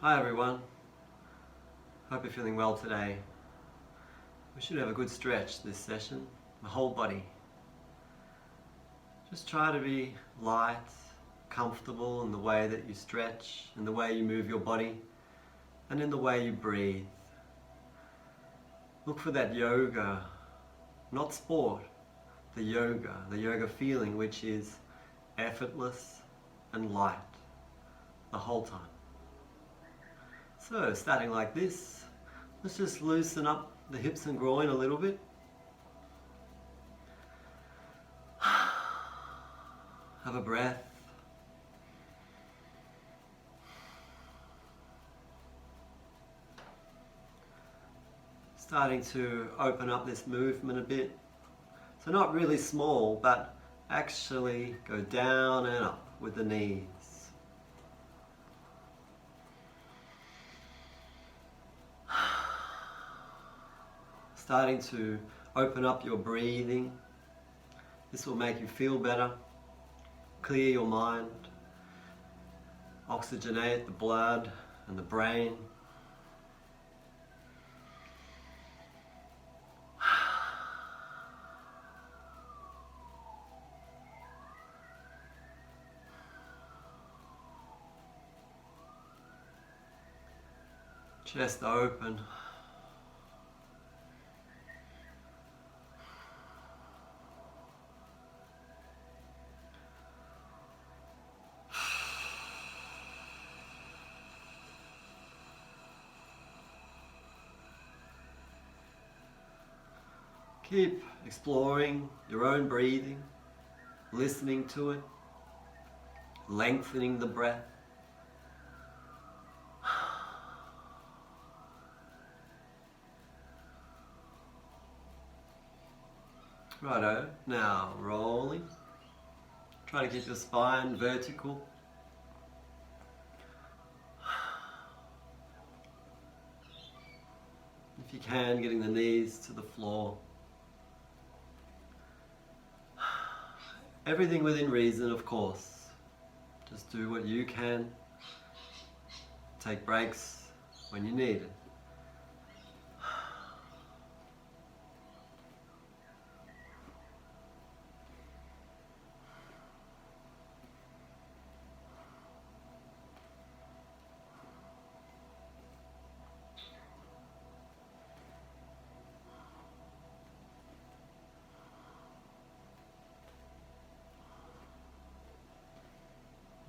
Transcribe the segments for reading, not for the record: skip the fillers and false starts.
Hi everyone, hope you're feeling well today. We should have a good stretch this session, the whole body. Just try to be light, comfortable in the way that you stretch, in the way you move your body, and in the way you breathe. Look for that yoga, not sport, the yoga feeling which is effortless and light the whole time. So, starting like this, let's just loosen up the hips and groin a little bit. Have a breath. Starting to open up this movement a bit. So not really small, but actually go down and up with the knees. Starting to open up your breathing. This will make you feel better, clear your mind, oxygenate the blood and the brain. Chest open. Keep exploring your own breathing, listening to it, lengthening the breath. Righto, now rolling. Try to keep your spine vertical. If you can, getting the knees to the floor. Everything within reason, of course. Just do what you can. Take breaks when you need it.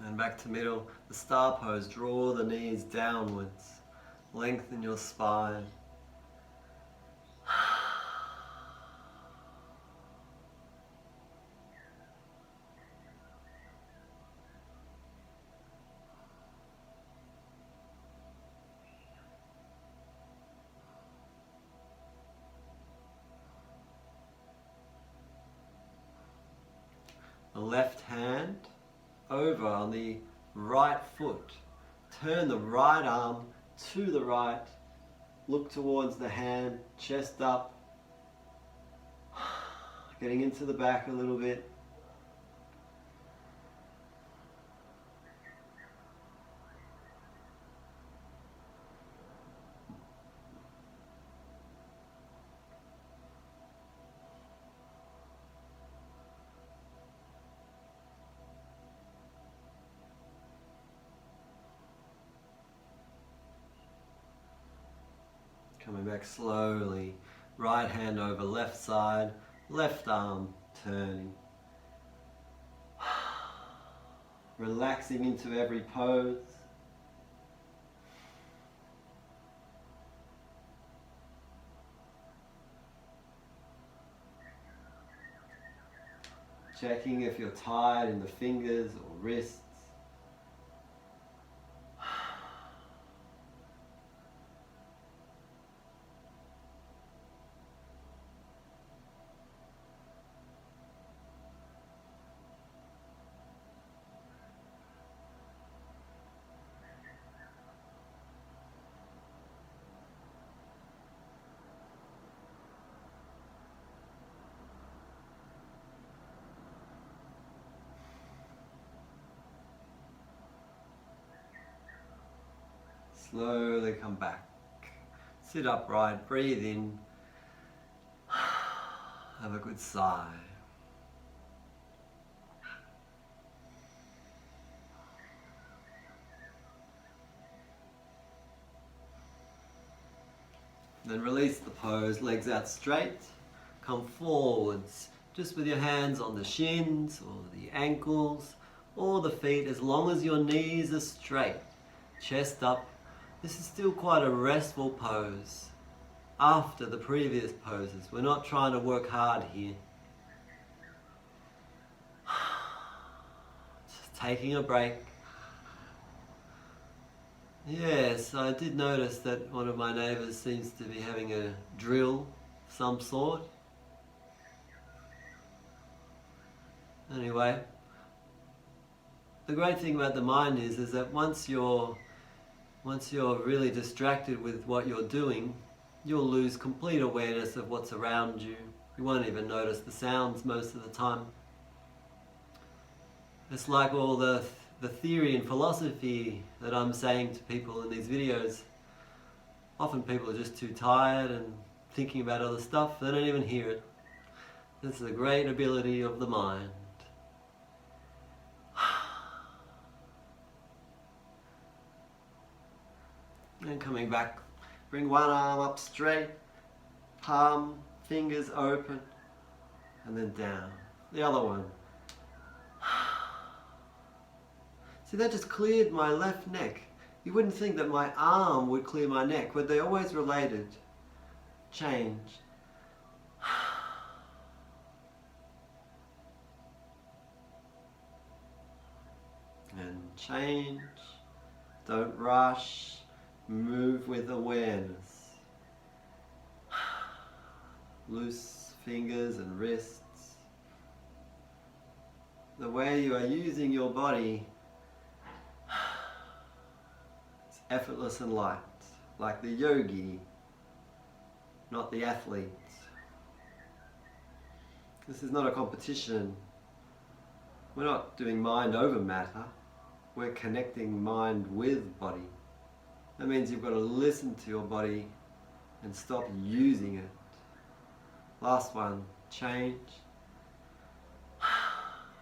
And back to middle, the star pose. Draw the knees downwards. Lengthen your spine. The left hand over on the right foot. Turn the right arm to the right. Look towards the hand, chest up. Getting into the back a little bit. Coming back slowly, right hand over left side, left arm turning. Relaxing into every pose. Checking if you're tired in the fingers or wrists. Slowly come back. Sit upright, breathe in. Have a good sigh. Then release the pose, legs out straight. Come forwards, just with your hands on the shins or the ankles or the feet, as long as your knees are straight. Chest up. This is still quite a restful pose. After the previous poses, we're not trying to work hard here. Just taking a break. Yes, I did notice that one of my neighbours seems to be having a drill of some sort. Anyway, the great thing about the mind is that once you're really distracted with what you're doing, you'll lose complete awareness of what's around you. You won't even notice the sounds most of the time. It's like all the theory and philosophy that I'm saying to people in these videos. Often people are just too tired and thinking about other stuff, they don't even hear it. This is a great ability of the mind. And coming back, bring one arm up straight, palm, fingers open, and then down. The other one. See, that just cleared my left neck. You wouldn't think that my arm would clear my neck, but they're always related. Change. And change. Don't rush. Move with awareness. Loose fingers and wrists. The way you are using your body is effortless and light, like the yogi, not the athlete. This is not a competition. We're not doing mind over matter. We're connecting mind with body. That means you've got to listen to your body and stop using it. Last one, change.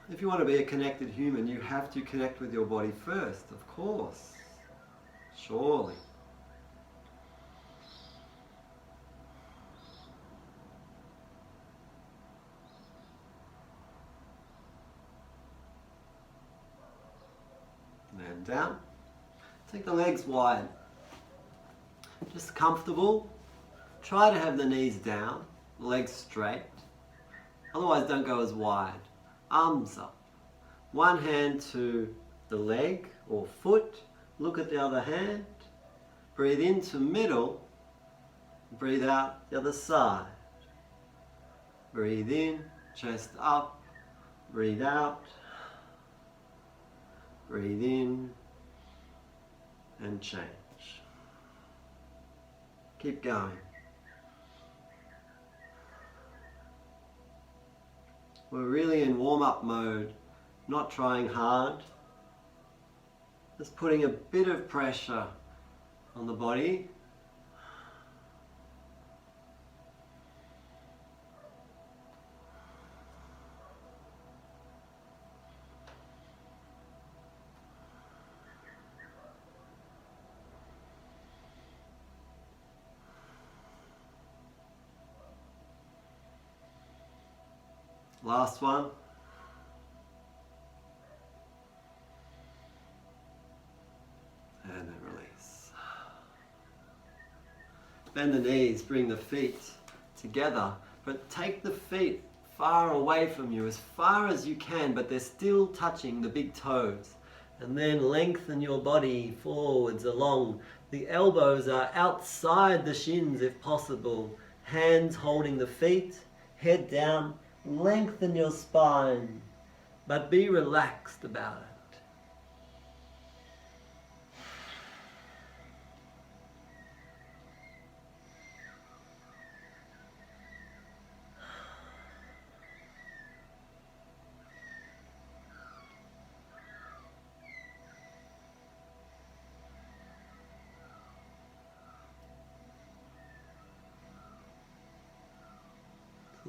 If you want to be a connected human, you have to connect with your body first, of course. Surely. And down. Take the legs wide. Just comfortable. Try to have the knees down, legs straight. Otherwise, don't go as wide. Arms up. One hand to the leg or foot. Look at the other hand. Breathe into middle. Breathe out the other side. Breathe in, chest up. Breathe out. Breathe in and change. Keep going. We're really in warm-up mode, not trying hard. Just putting a bit of pressure on the body. Last one. And then release. Bend the knees, bring the feet together, but take the feet far away from you, as far as you can, but they're still touching the big toes. And then lengthen your body forwards along. The elbows are outside the shins if possible. Hands holding the feet, head down. Lengthen your spine, but be relaxed about it.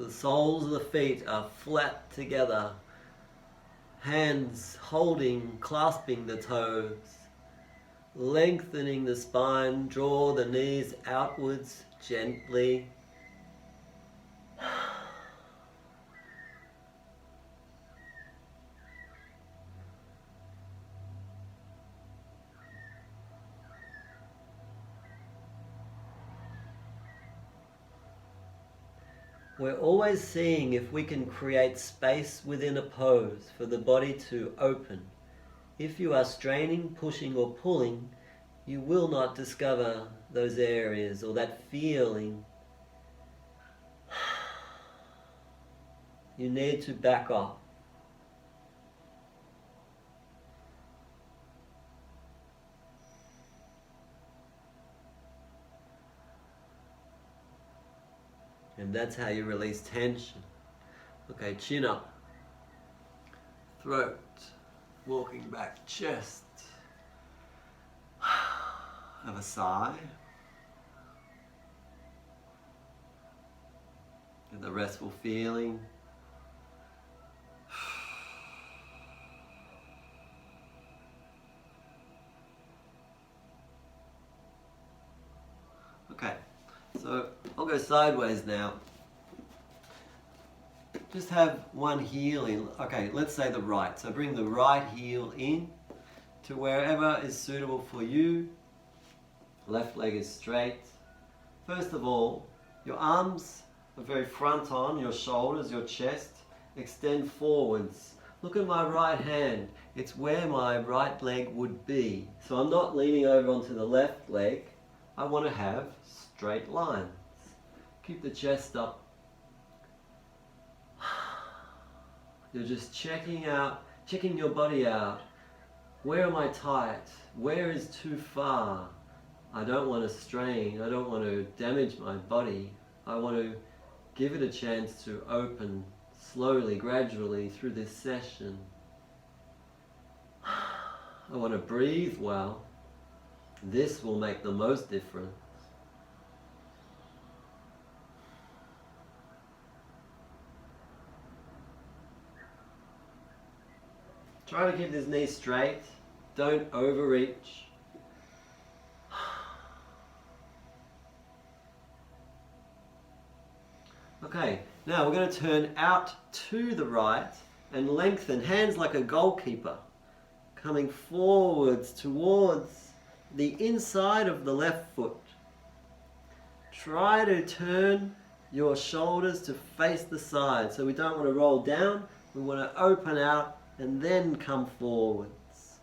The soles of the feet are flat together. Hands holding, clasping the toes. Lengthening the spine, draw the knees outwards gently. We're always seeing if we can create space within a pose for the body to open. If you are straining, pushing or pulling, you will not discover those areas or that feeling. You need to back off. And that's how you release tension. Okay, chin up. Throat. Walking back. Chest. Have a sigh. Get the restful feeling. Okay, so I'll go sideways now. Just have one heel in. Okay, let's say the right. So bring the right heel in to wherever is suitable for you. Left leg is straight. First of all, your arms are very front on, your shoulders, your chest. Extend forwards. Look at my right hand. It's where my right leg would be. So I'm not leaning over onto the left leg. I want to have straight lines. Keep the chest up. You're just checking your body out. Where am I tight? Where is too far? I don't want to strain. I don't want to damage my body. I want to give it a chance to open slowly, gradually through this session. I want to breathe well. This will make the most difference. Try to keep this knee straight. Don't overreach. Okay, now we're going to turn out to the right and lengthen, hands like a goalkeeper, coming forwards towards the inside of the left foot. Try to turn your shoulders to face the side. So we don't want to roll down, we want to open out and then come forwards.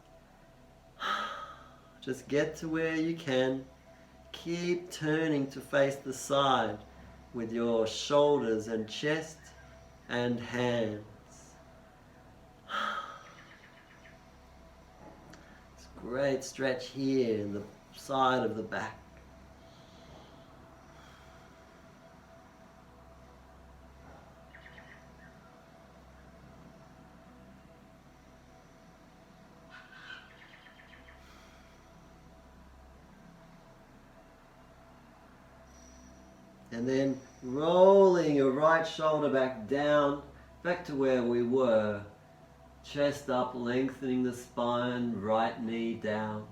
Just get to where you can. Keep turning to face the side with your shoulders and chest and hands. It's a great stretch here in the side of the back. And then rolling your right shoulder back down, back to where we were. Chest up, lengthening the spine, right knee down.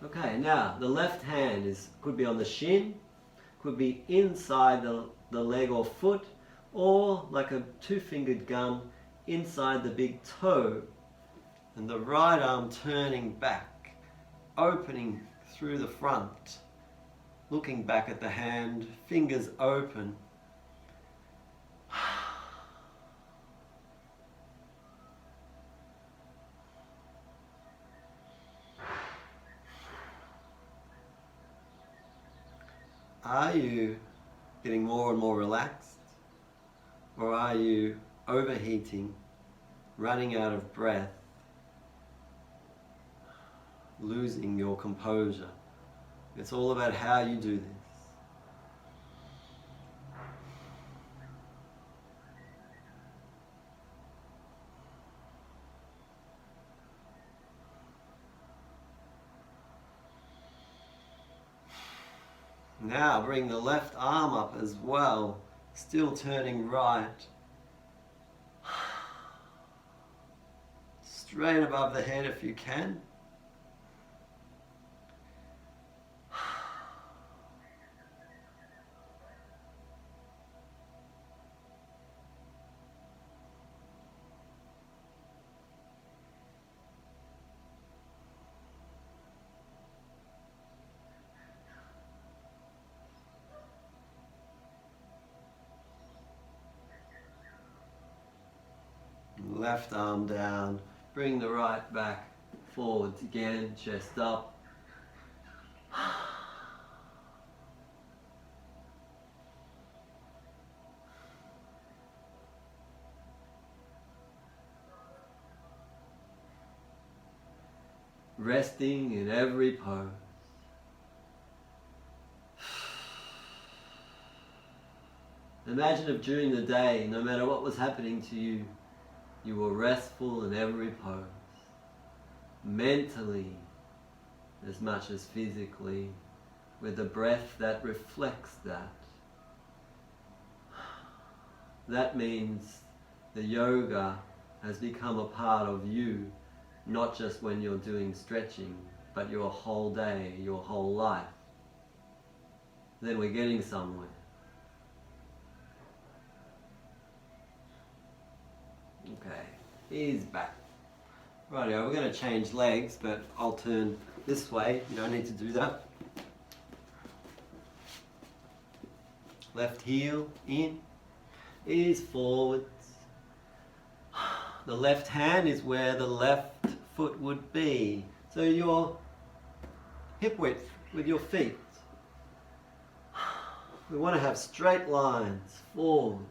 Okay, now the left hand could be on the shin, could be inside the leg or foot, or like a two-fingered gum inside the big toe, and the right arm turning back, opening through the front, looking back at the hand, fingers open. Are you getting more and more relaxed? Or are you overheating, running out of breath, losing your composure? It's all about how you do this. Now bring the left arm up as well, still turning right. Straight above the head if you can. Left arm down, bring the right back forwards again, chest up. Resting in every pose. Imagine if during the day, no matter what was happening to you, you were restful in every pose, mentally as much as physically, with a breath that reflects that. That means the yoga has become a part of you, not just when you're doing stretching, but your whole day, your whole life. Then we're getting somewhere. Okay, ease back. Rightio, we're going to change legs, but I'll turn this way. You don't need to do that. Left heel in, ease forwards. The left hand is where the left foot would be. So your hip width with your feet. We want to have straight lines forwards.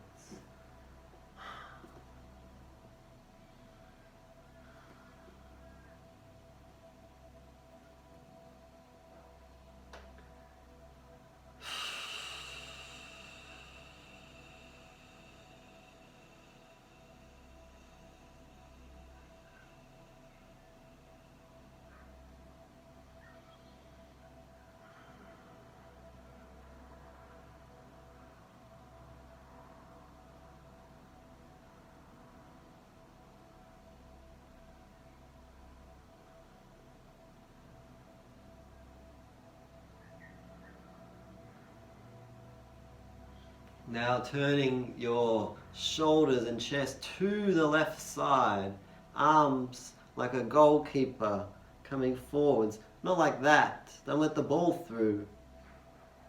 Now turning your shoulders and chest to the left side, arms like a goalkeeper coming forwards, not like that, don't let the ball through.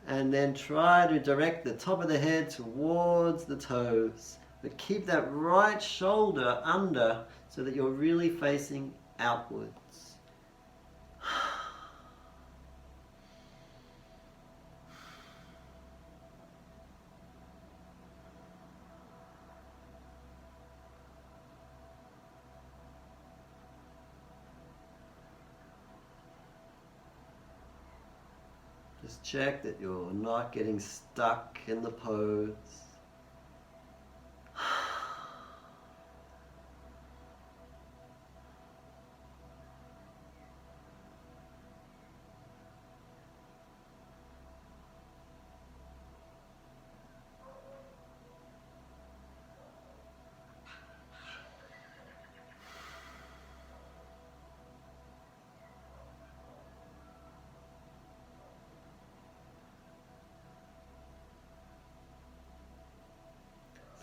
And then try to direct the top of the head towards the toes, but keep that right shoulder under so that you're really facing outwards. Just check that you're not getting stuck in the pose.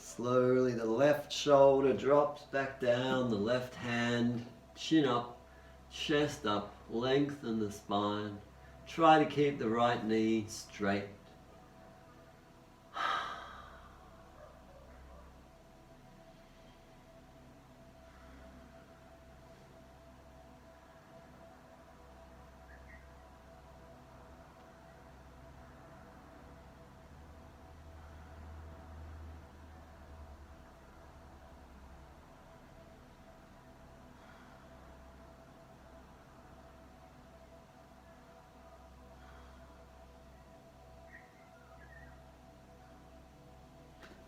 Slowly the left shoulder drops back down, the left hand, chin up, chest up, lengthen the spine. Try to keep the right knee straight.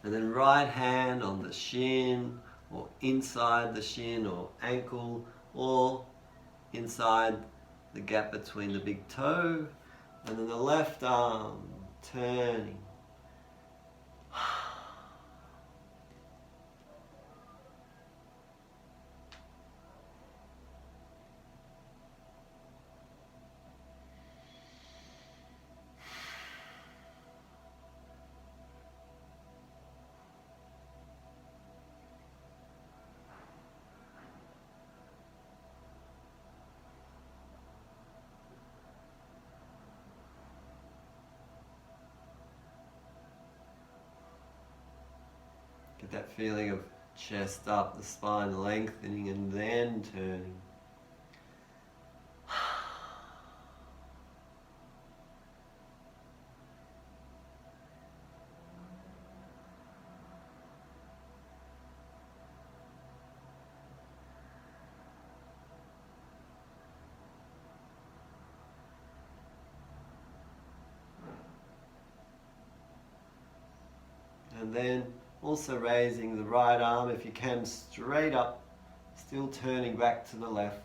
And then right hand on the shin, or inside the shin or ankle, or inside the gap between the big toe. And then the left arm turning. Get that feeling of chest up, the spine lengthening and then turning. And then also raising the right arm, if you can, straight up, still turning back to the left.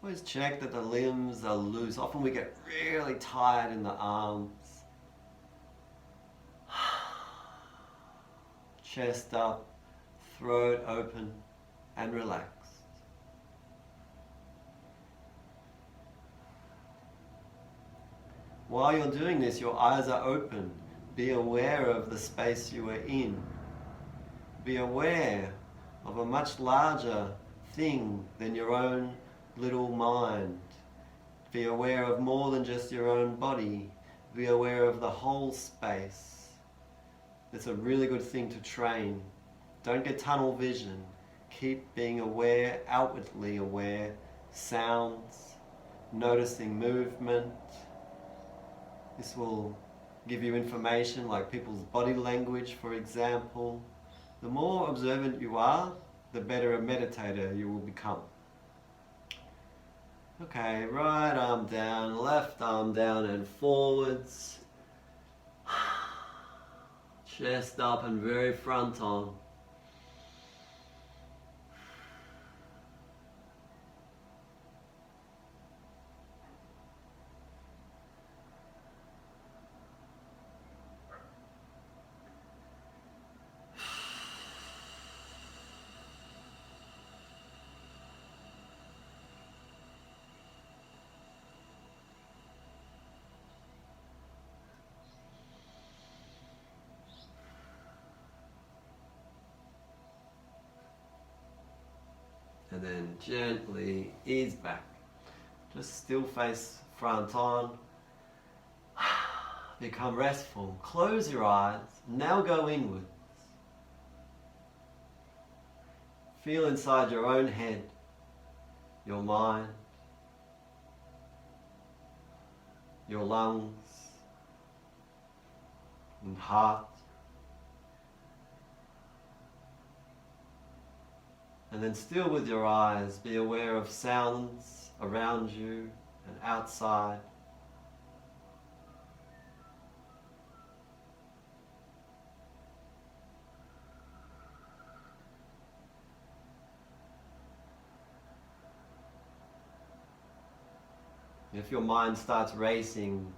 Always check that the limbs are loose. Often we get really tired in the arms. Chest up, throat open and relaxed. While you're doing this, your eyes are open. Be aware of the space you are in. Be aware of a much larger thing than your own little mind. Be aware of more than just your own body. Be aware of the whole space. It's a really good thing to train. Don't get tunnel vision. Keep being aware, outwardly aware, sounds, noticing movement. This will give you information like people's body language, for example. The more observant you are, the better a meditator you will become. Okay, right arm down, left arm down and forwards. Chest up and very front on. And then gently ease back. Just still face front on. Become restful. Close your eyes. Now go inwards. Feel inside your own head, your mind, your lungs and heart. And then still with your eyes, be aware of sounds around you and outside. If your mind starts racing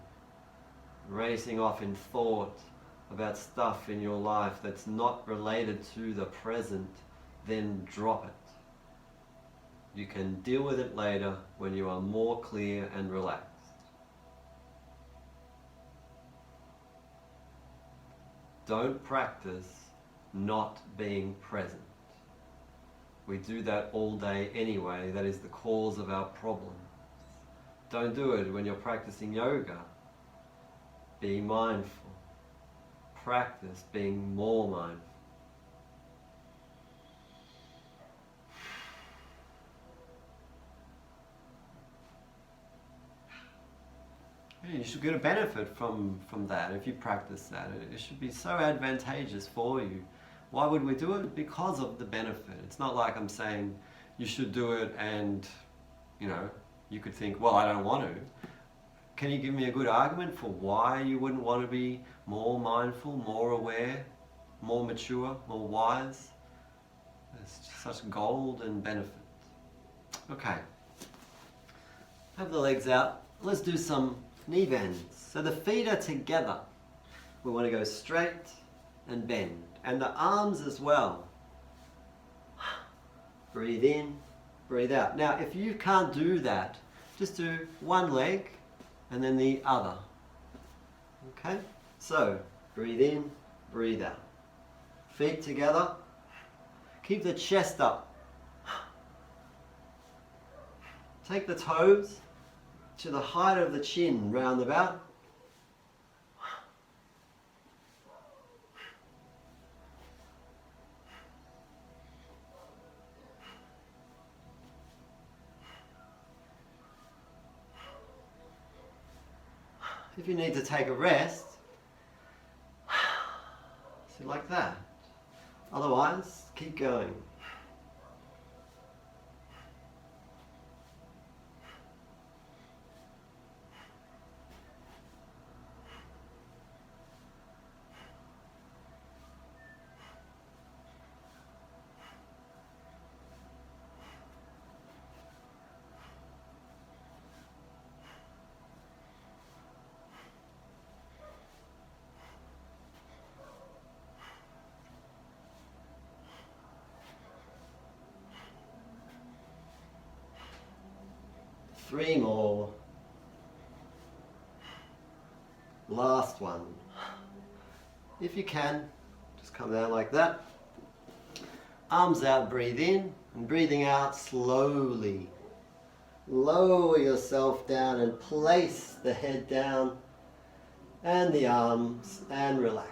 off in thought about stuff in your life that's not related to the present, then drop it. You can deal with it later when you are more clear and relaxed. Don't practice not being present. We do that all day anyway. That is the cause of our problems. Don't do it when you're practicing yoga. Be mindful. Practice being more mindful. You should get a benefit from that if you practice that. It should be so advantageous for you. Why would we do it? Because of the benefit. It's not like I'm saying you should do it and, you could think, well, I don't want to. Can you give me a good argument for why you wouldn't want to be more mindful, more aware, more mature, more wise. There's such gold and benefit. Okay. Have the legs out. Let's do some knee bends. So the feet are together. We want to go straight and bend. And the arms as well. Breathe in, breathe out. Now, if you can't do that, just do one leg and then the other. Okay? So, breathe in, breathe out. Feet together. Keep the chest up. Take the toes to the height of the chin, round about. If you need to take a rest, sit like that. Otherwise, keep going. Three more. Last one. If you can, just come down like that. Arms out, breathe in, and breathing out slowly. Lower yourself down and place the head down and the arms and relax.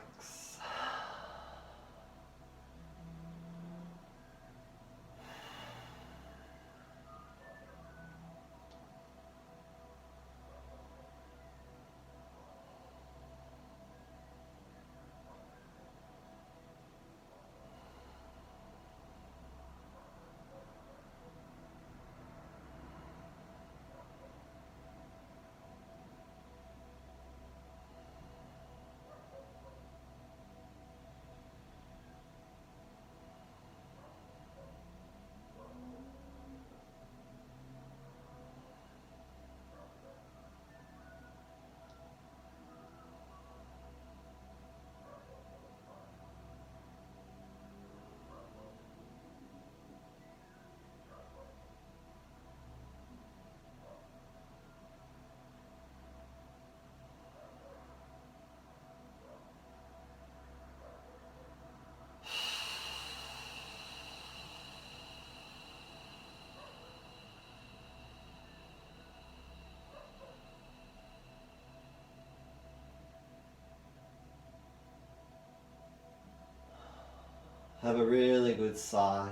Have a really good sigh.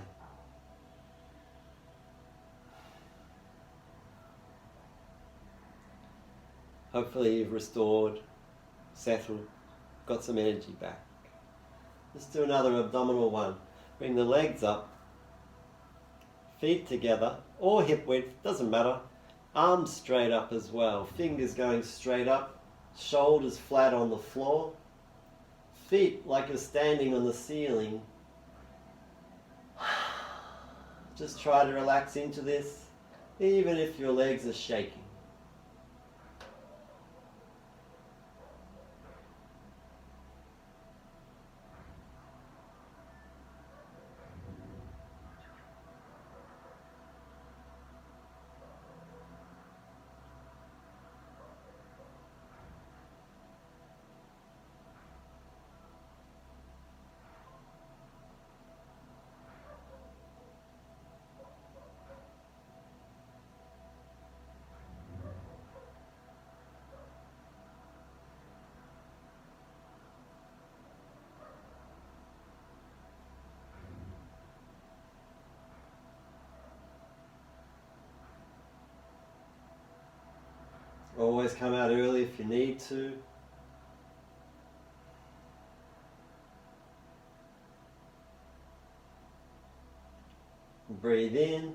Hopefully you've restored, settled, got some energy back. Let's do another abdominal one. Bring the legs up, feet together, or hip width, doesn't matter. Arms straight up as well, fingers going straight up, shoulders flat on the floor, feet like you're standing on the ceiling. Just try to relax into this, even if your legs are shaking. Always come out early if you need to. Breathe in,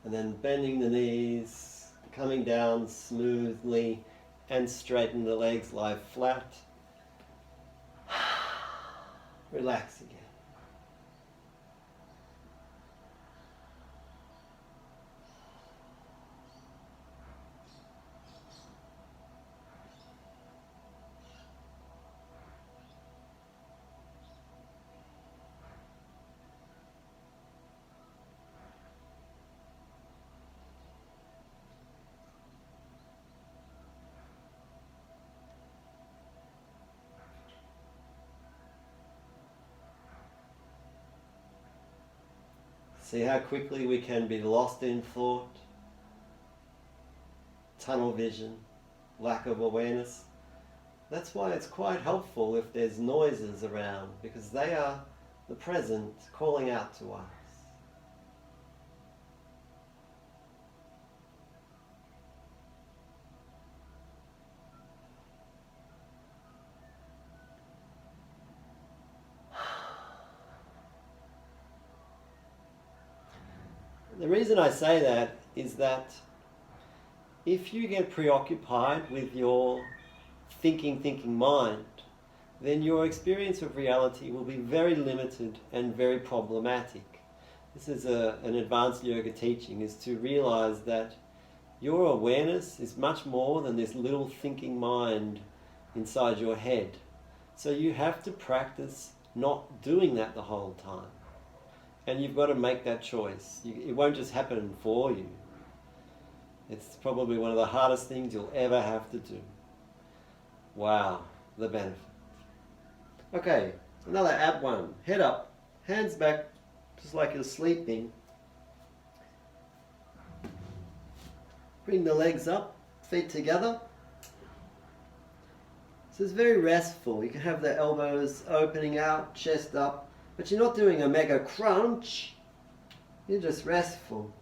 and then bending the knees, coming down smoothly, and straighten the legs, lie flat. Relax again. See how quickly we can be lost in thought, tunnel vision, lack of awareness. That's why it's quite helpful if there's noises around, because they are the present calling out to us. The reason I say that is that if you get preoccupied with your thinking mind, then your experience of reality will be very limited and very problematic. This is an advanced yoga teaching, is to realize that your awareness is much more than this little thinking mind inside your head. So you have to practice not doing that the whole time. And you've got to make that choice. It won't just happen for you. It's probably one of the hardest things you'll ever have to do. Wow, the benefit. Okay, another ab one. Head up, hands back, just like you're sleeping. Bring the legs up, feet together. So it's very restful. You can have the elbows opening out, chest up, but you're not doing a mega crunch. You're just restful.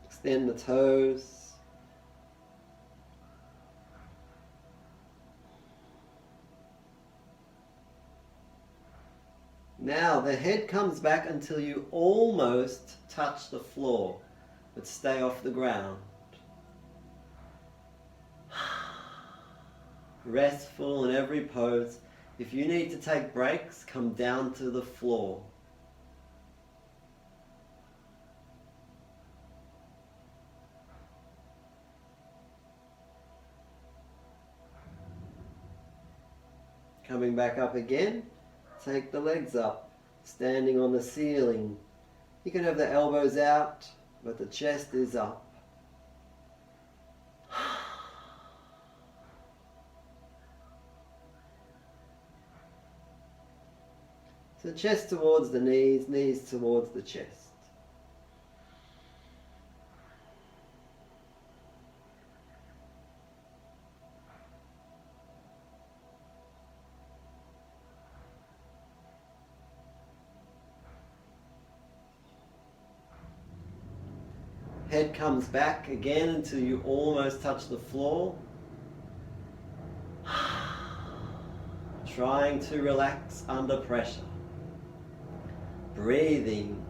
Extend the toes. Now the head comes back until you almost touch the floor, but stay off the ground. Restful in every pose. If you need to take breaks, come down to the floor. Coming back up again, take the legs up, standing on the ceiling. You can have the elbows out, but the chest is up. So chest towards the knees, knees towards the chest. Head comes back again until you almost touch the floor. Trying to relax under pressure. Breathing.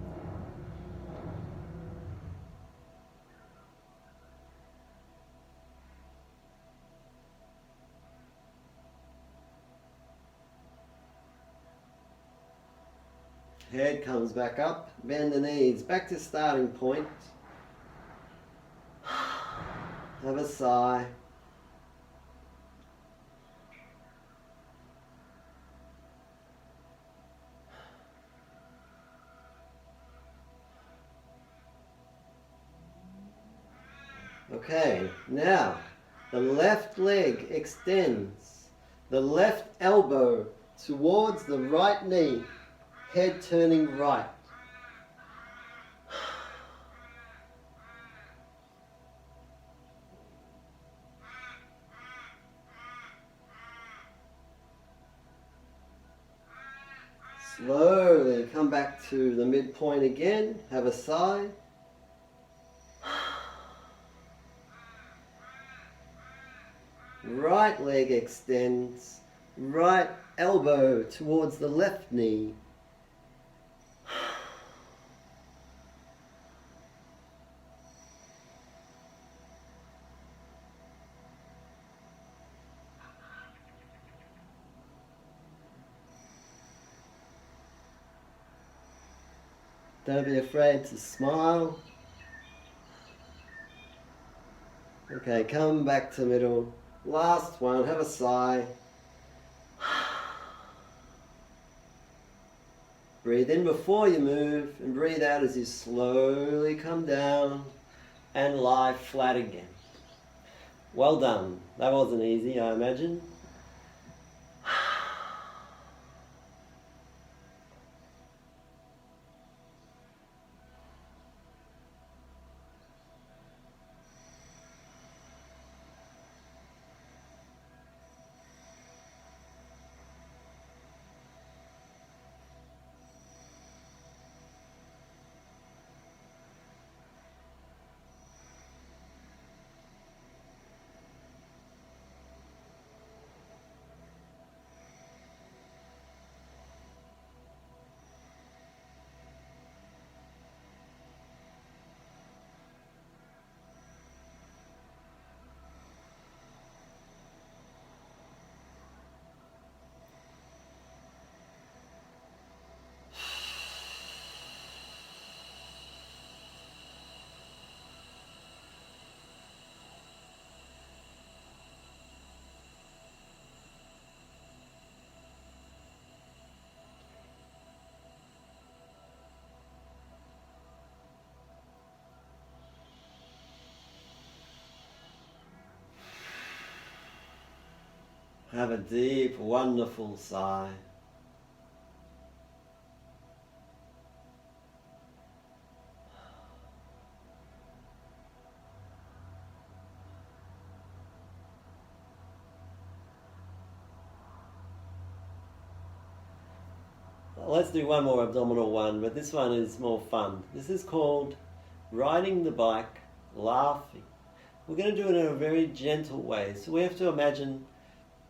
Head comes back up, bend the knees, back to starting point. Have a sigh. Okay, now the left leg extends, the left elbow towards the right knee, head turning right. Slowly come back to the midpoint again, have a sigh. Right leg extends, right elbow towards the left knee. Don't be afraid to smile. Okay, come back to middle. Last one, have a sigh. Breathe in before you move and breathe out as you slowly come down and lie flat again. Well done. That wasn't easy, I imagine. Have a deep, wonderful sigh. Let's do one more abdominal one, but this one is more fun. This is called riding the bike, laughing. We're going to do it in a very gentle way. So we have to imagine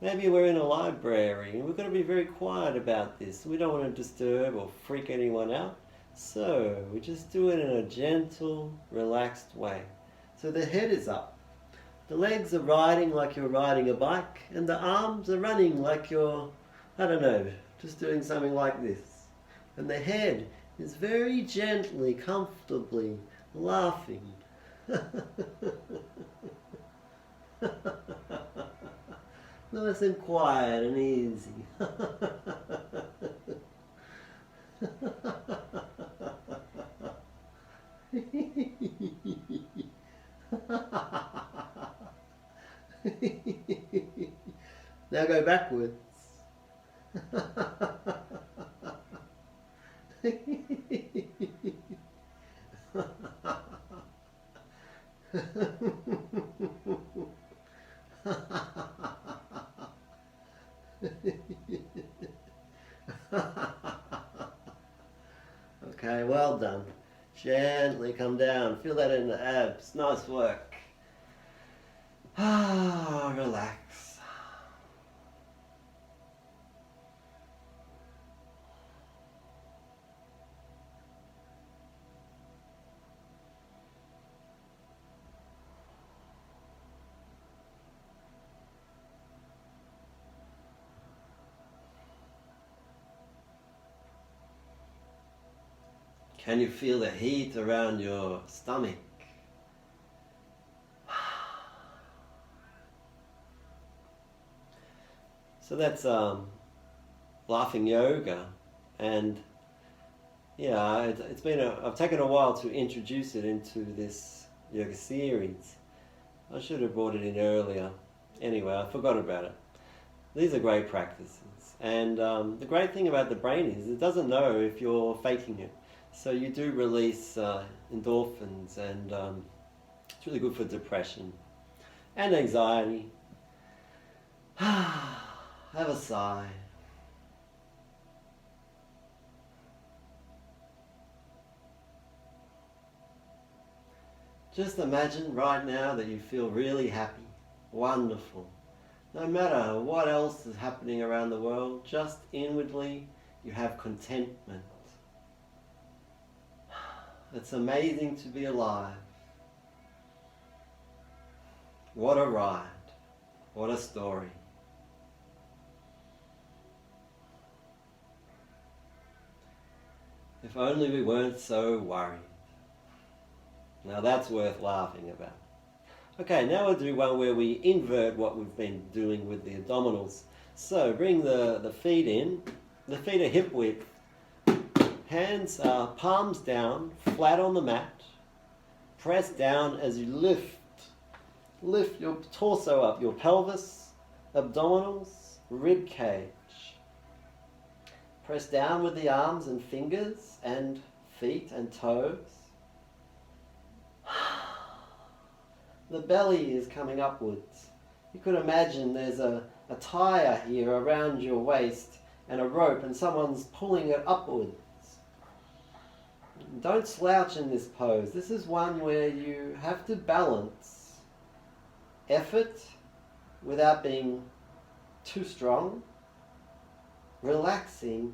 maybe we're in a library and we've got to be very quiet about this. We don't want to disturb or freak anyone out. So we just do it in a gentle, relaxed way. So the head is up. The legs are riding like you're riding a bike, and the arms are running like you're, I don't know, just doing something like this. And the head is very gently, comfortably laughing. Nice and quiet and easy. Now go backwards. Okay, well done. Gently come down. Feel that in the abs. Nice work. Relax. Can you feel the heat around your stomach? So that's laughing yoga, and yeah, it's been I've taken a while to introduce it into this yoga series. I should have brought it in earlier. Anyway, I forgot about it. These are great practices, and the great thing about the brain is it doesn't know if you're faking it. So you do release endorphins, and it's really good for depression and anxiety. Have a sigh. Just imagine right now that you feel really happy, wonderful. No matter what else is happening around the world, just inwardly you have contentment. It's amazing to be alive. What a ride. What a story. If only we weren't so worried. Now that's worth laughing about. Okay, now we'll do one where we invert what we've been doing with the abdominals. So bring the feet in. The feet are hip width. Hands are palms down, flat on the mat. Press down as you lift. Lift your torso up, your pelvis, abdominals, rib cage. Press down with the arms and fingers and feet and toes. The belly is coming upwards. You could imagine there's a tire here around your waist and a rope and someone's pulling it upwards. Don't slouch in this pose. This is one where you have to balance effort without being too strong, relaxing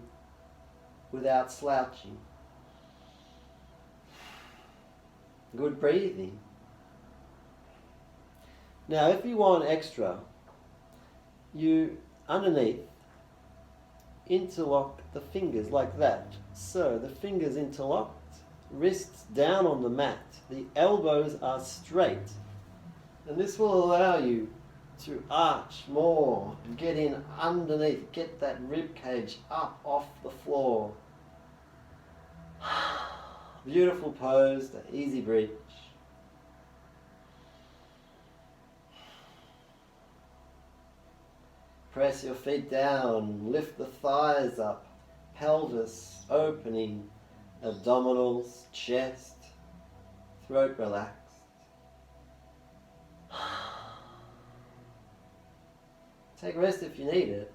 without slouching. Good breathing. Now if you want extra, you underneath interlock the fingers like that. So the fingers interlocked, wrists down on the mat, the elbows are straight. And this will allow you to arch more, get in underneath, get that rib cage up off the floor. Beautiful pose, the easy bridge. Press your feet down, lift the thighs up, pelvis opening, abdominals, chest, throat relaxed. Take a rest if you need it.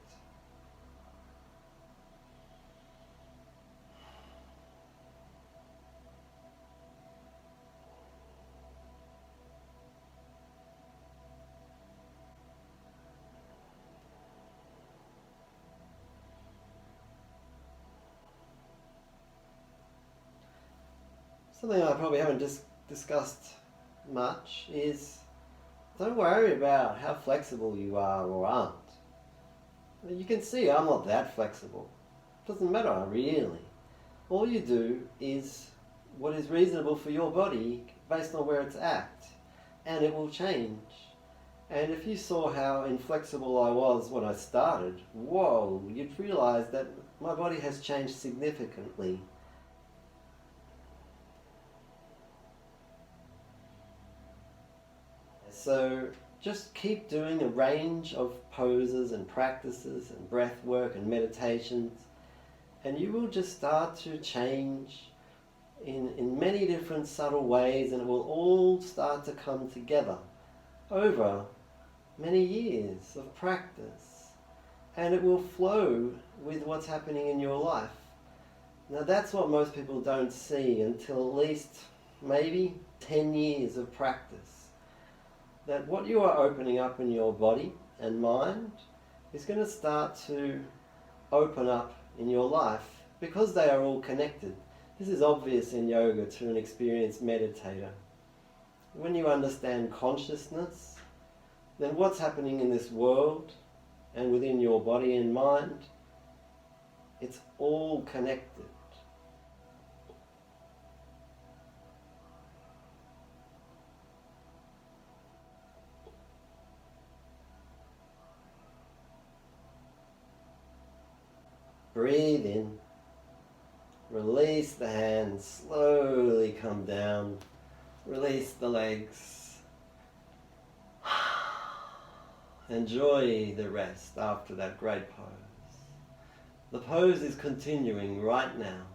Something I probably haven't discussed much is don't worry about how flexible you are or aren't. You can see I'm not that flexible. It doesn't matter really. All you do is what is reasonable for your body based on where it's at, and it will change. And if you saw how inflexible I was when I started, whoa, you'd realize that my body has changed significantly. So just keep doing a range of poses and practices and breath work and meditations, and you will just start to change in many different subtle ways, and it will all start to come together over many years of practice, and it will flow with what's happening in your life. Now that's what most people don't see until at least maybe 10 years of practice. That what you are opening up in your body and mind is going to start to open up in your life because they are all connected. This is obvious in yoga to an experienced meditator. When you understand consciousness, then what's happening in this world and within your body and mind, it's all connected. Breathe in, release the hands, slowly come down, release the legs. Enjoy the rest after that great pose. The pose is continuing right now.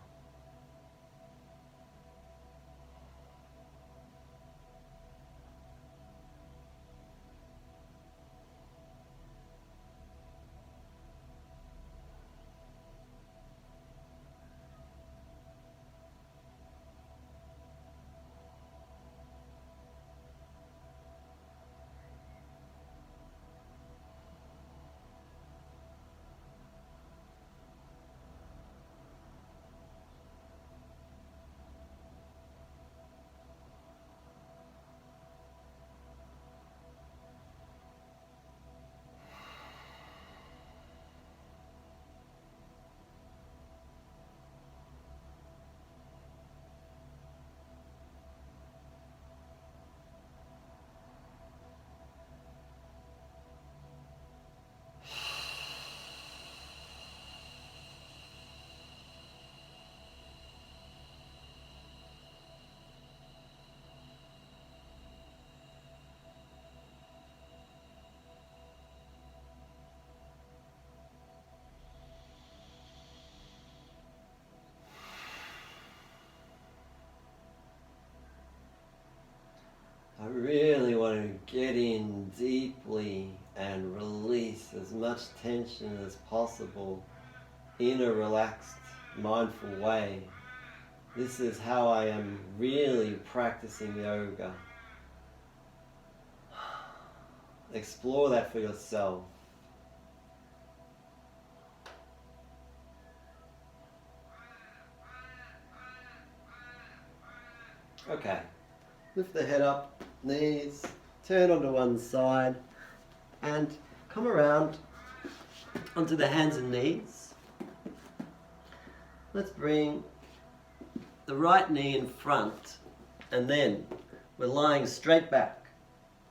body and release as much tension as possible in a relaxed, mindful way. This is how I am really practicing yoga. Explore that for yourself. Okay, lift the head up, knees, turn onto one side, and come around onto the hands and knees. Let's bring the right knee in front, and then we're lying straight back.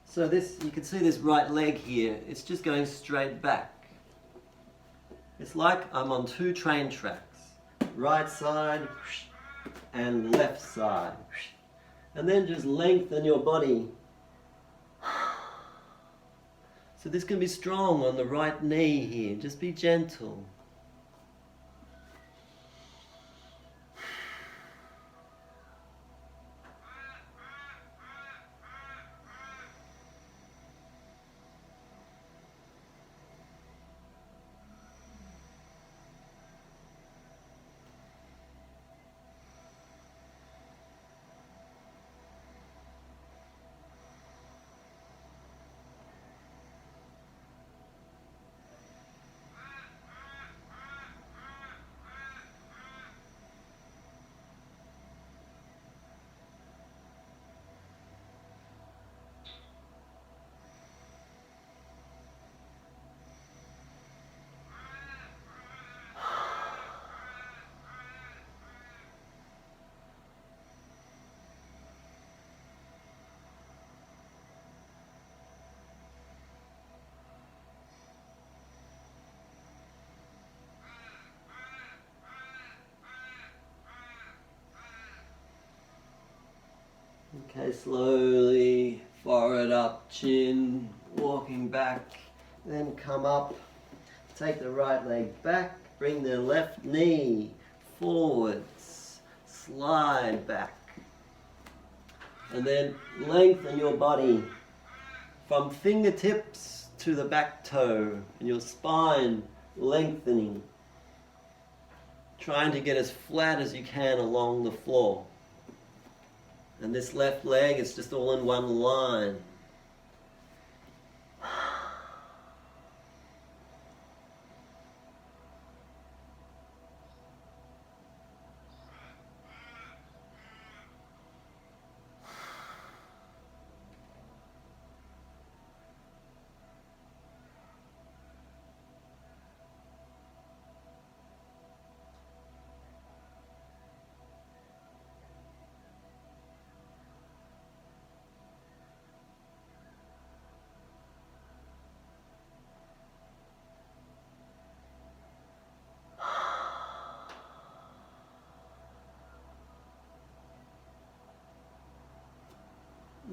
So this, you can see this right leg here, it's just going straight back. It's like I'm on two train tracks, right side and left side. And then just lengthen your body. So this can be strong on the right knee here, just be gentle. Okay, slowly, forehead up, chin, walking back, then come up, take the right leg back, bring the left knee forwards, slide back, and then lengthen your body from fingertips to the back toe, and your spine lengthening, trying to get as flat as you can along the floor. And this left leg is just all in one line.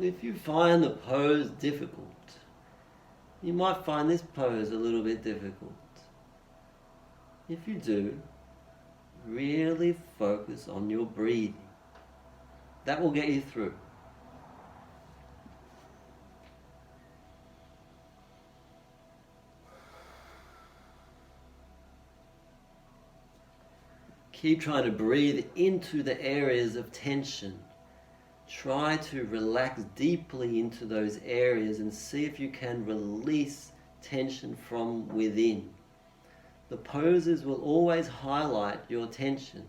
If you find the pose difficult, you might find this pose a little bit difficult. If you do, really focus on your breathing. That will get you through. Keep trying to breathe into the areas of tension. Try to relax deeply into those areas and see if you can release tension from within. The poses will always highlight your tensions.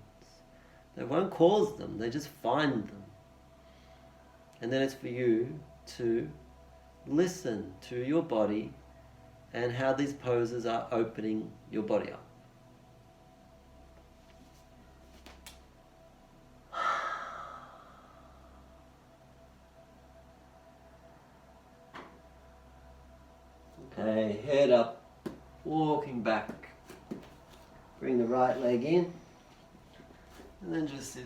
They won't cause them, they just find them. And then it's for you to listen to your body and how these poses are opening your body up. Okay, head up, walking back. Bring the right leg in, and then just sit.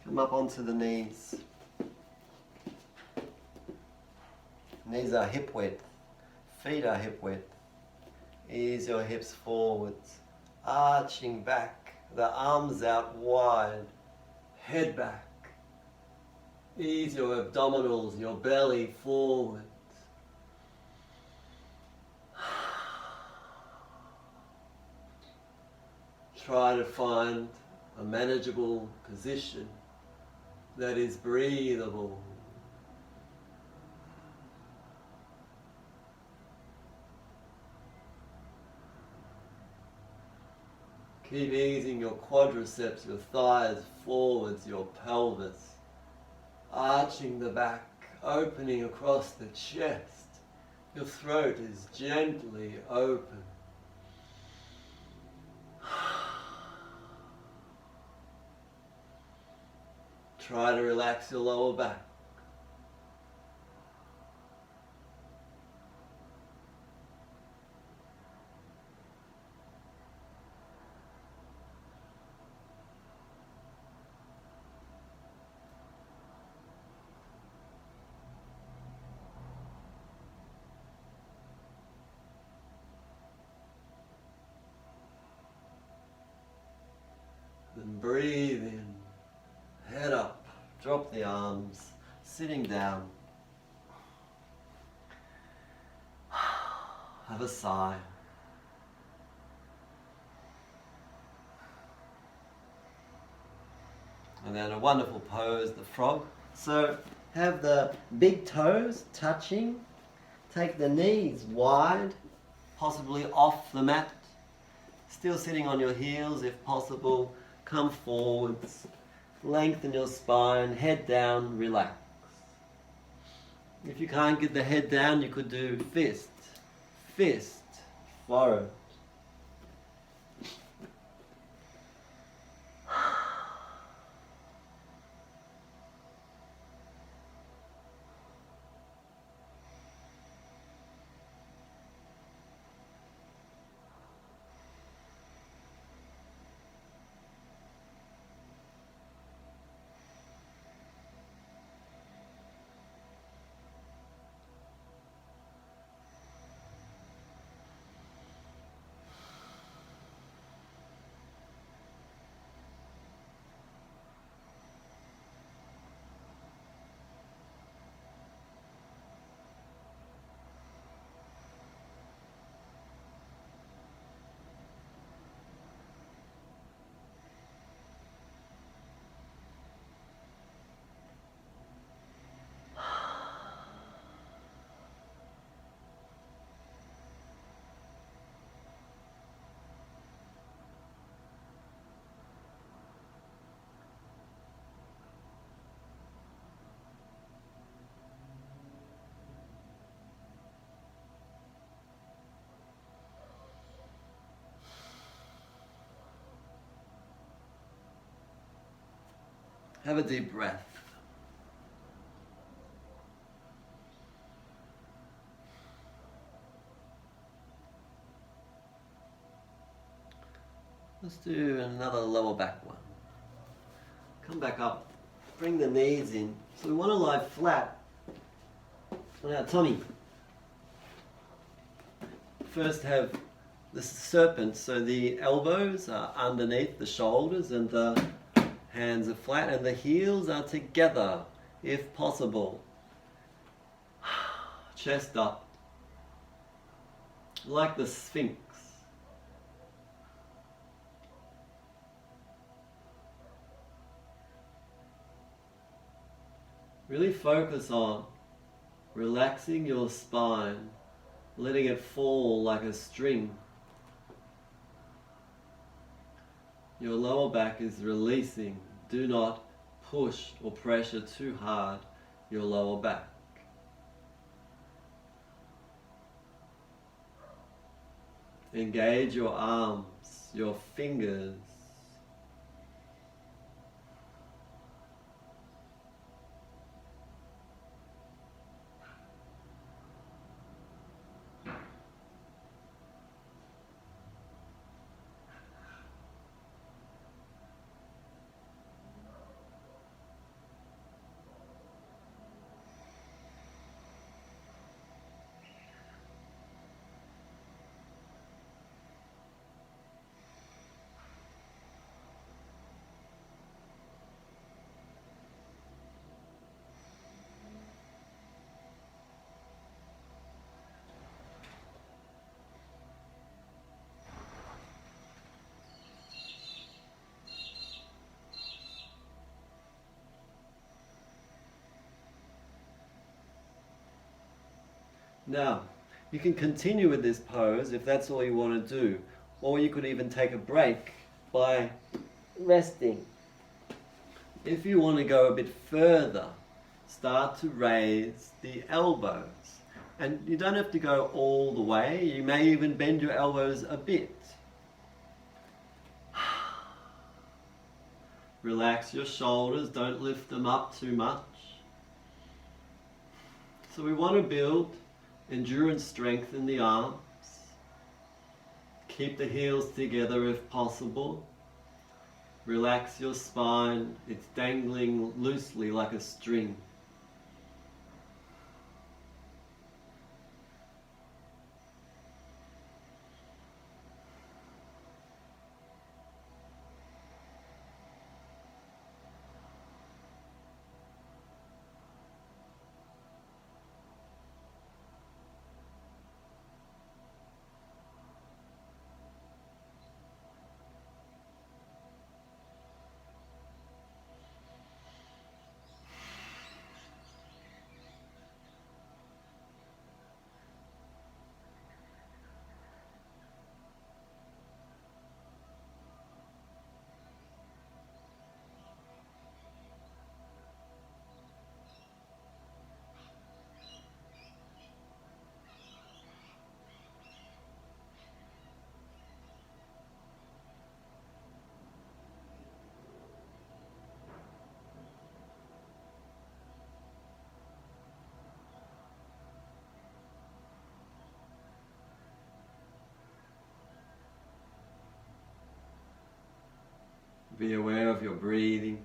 Come up onto the knees. Knees are hip width, feet are hip width. Ease your hips forwards, arching back, the arms out wide, head back. Ease your abdominals, your belly forward. Try to find a manageable position that is breathable. Keep easing your quadriceps, your thighs forwards, your pelvis, arching the back, opening across the chest. Your throat is gently open. Try to relax your lower back. Then breathe in, head up, drop the arms, sitting down. Have a sigh. And then a wonderful pose, the frog. So have the big toes touching, take the knees wide, possibly off the mat, still sitting on your heels if possible. Come forwards, lengthen your spine, head down, relax. If you can't get the head down, you could do fist, fist, forehead. Have a deep breath. Let's do another lower back one. Come back up, bring the knees in. So we want to lie flat on our tummy. First have the serpent, so the elbows are underneath the shoulders and the hands are flat and the heels are together if possible. Chest up, like the Sphinx. Really focus on relaxing your spine, letting it fall like a string. Your lower back is releasing. Do not push or pressure too hard your lower back. Engage your arms, your fingers. Now, you can continue with this pose if that's all you want to do, or you could even take a break by resting. If you want to go a bit further, start to raise the elbows. And you don't have to go all the way, you may even bend your elbows a bit. Relax your shoulders, don't lift them up too much. So we want to build endurance strength in the arms. Keep the heels together if possible. Relax your spine, it's dangling loosely like a string. Be aware of your breathing.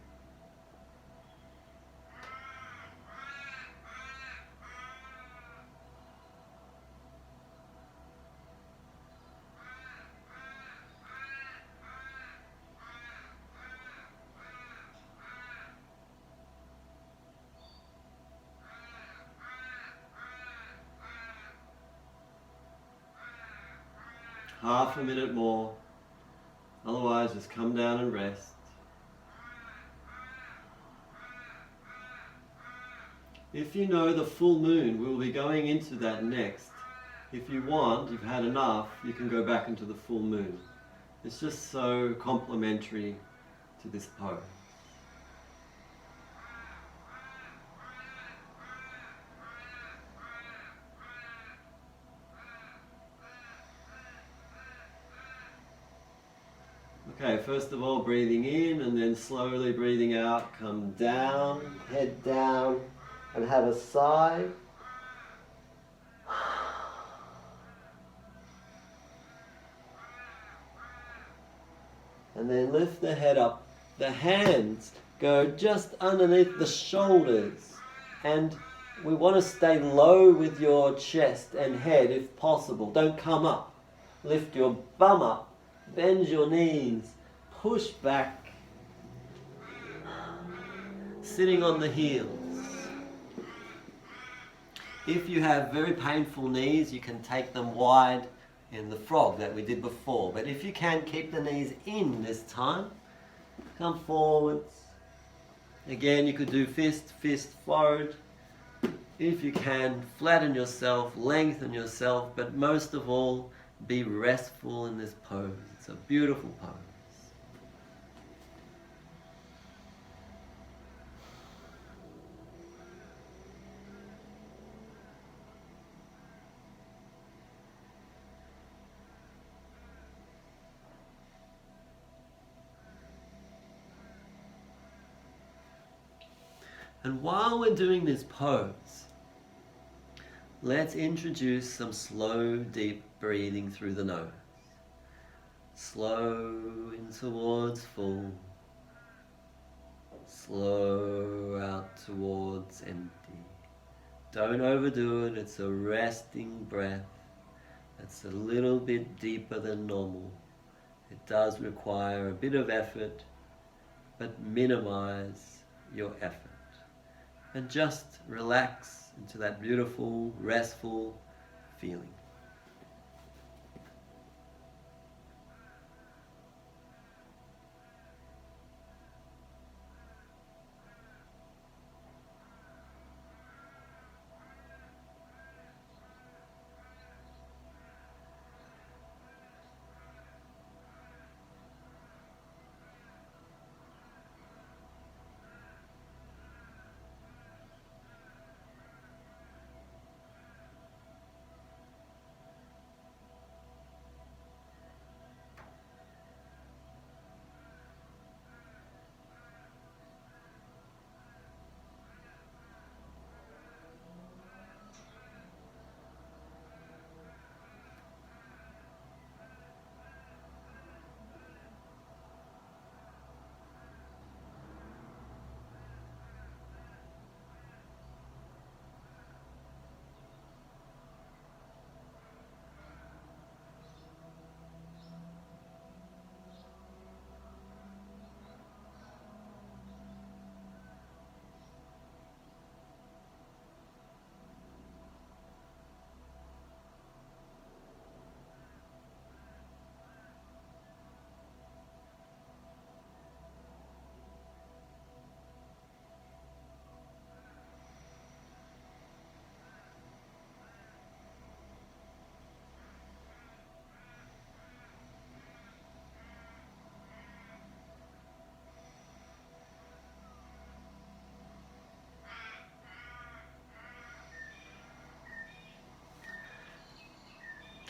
Half a minute more, otherwise just come down and rest. If you know the full moon, we'll be going into that next. If you want, you've had enough, you can go back into the full moon. It's just so complementary to this pose. Okay, first of all, breathing in and then slowly breathing out. Come down, head down, and have a sigh. And then lift the head up. The hands go just underneath the shoulders. And we want to stay low with your chest and head if possible. Don't come up. Lift your bum up. Bend your knees. Push back. Sitting on the heels. If you have very painful knees, you can take them wide in the frog that we did before. But if you can, keep the knees in this time. Come forwards. Again, you could do fist, fist, forward. If you can, flatten yourself, lengthen yourself, but most of all, be restful in this pose. It's a beautiful pose. And while we're doing this pose, let's introduce some slow, deep breathing through the nose. Slow in towards full. Slow out towards empty. Don't overdo it, it's a resting breath. It's a little bit deeper than normal. It does require a bit of effort, but minimize your effort. And just relax into that beautiful, restful feeling.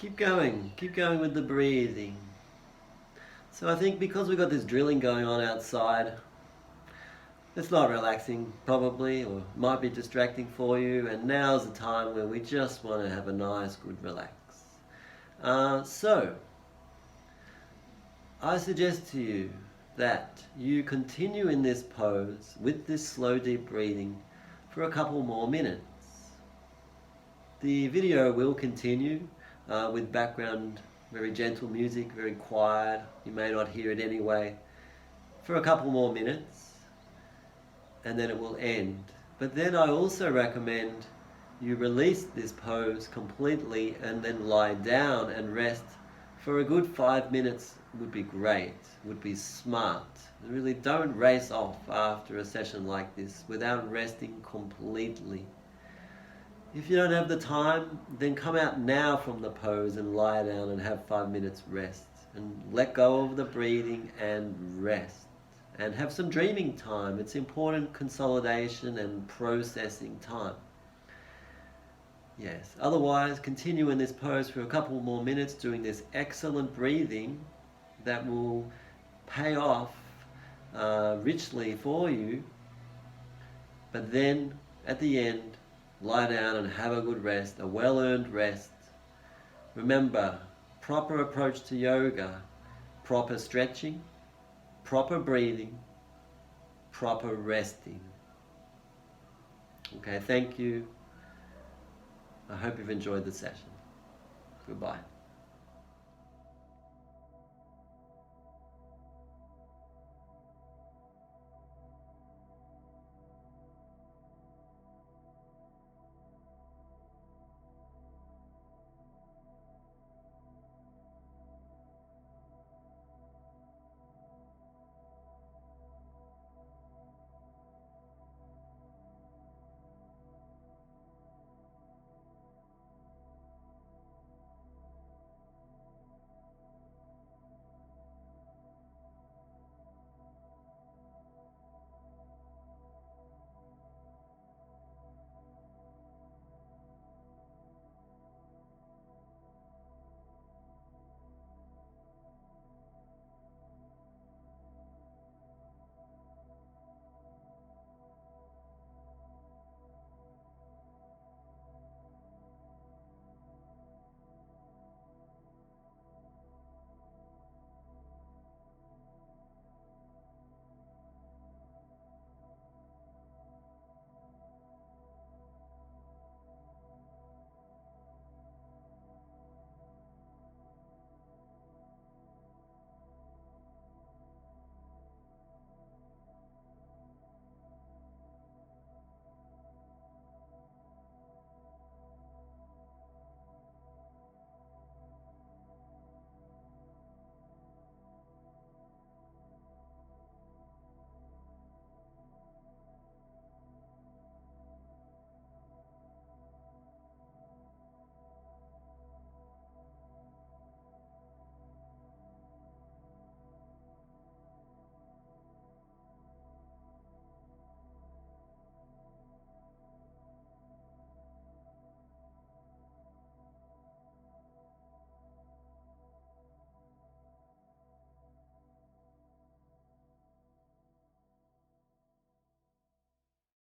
keep going with the breathing. So I think because we've got this drilling going on outside, it's not relaxing probably, or might be distracting for you, and now's the time where we just want to have a nice good relax. So I suggest to you that you continue in this pose with this slow deep breathing for a couple more minutes. The video will continue with background very gentle music, very quiet. You may not hear it anyway, for a couple more minutes, and then it will end. But then I also recommend you release this pose completely and then lie down and rest for a good 5 minutes. Would be great, would be smart. Really don't race off after a session like this without resting completely. If you don't have the time, then come out now from the pose and lie down and have 5 minutes rest. And let go of the breathing and rest. And have some dreaming time. It's important consolidation and processing time. Yes, otherwise continue in this pose for a couple more minutes doing this excellent breathing that will pay off richly for you. But then at the end, lie down and have a good rest, a well-earned rest. Remember, proper approach to yoga, proper stretching, proper breathing, proper resting. Okay, thank you. I hope you've enjoyed the session. Goodbye.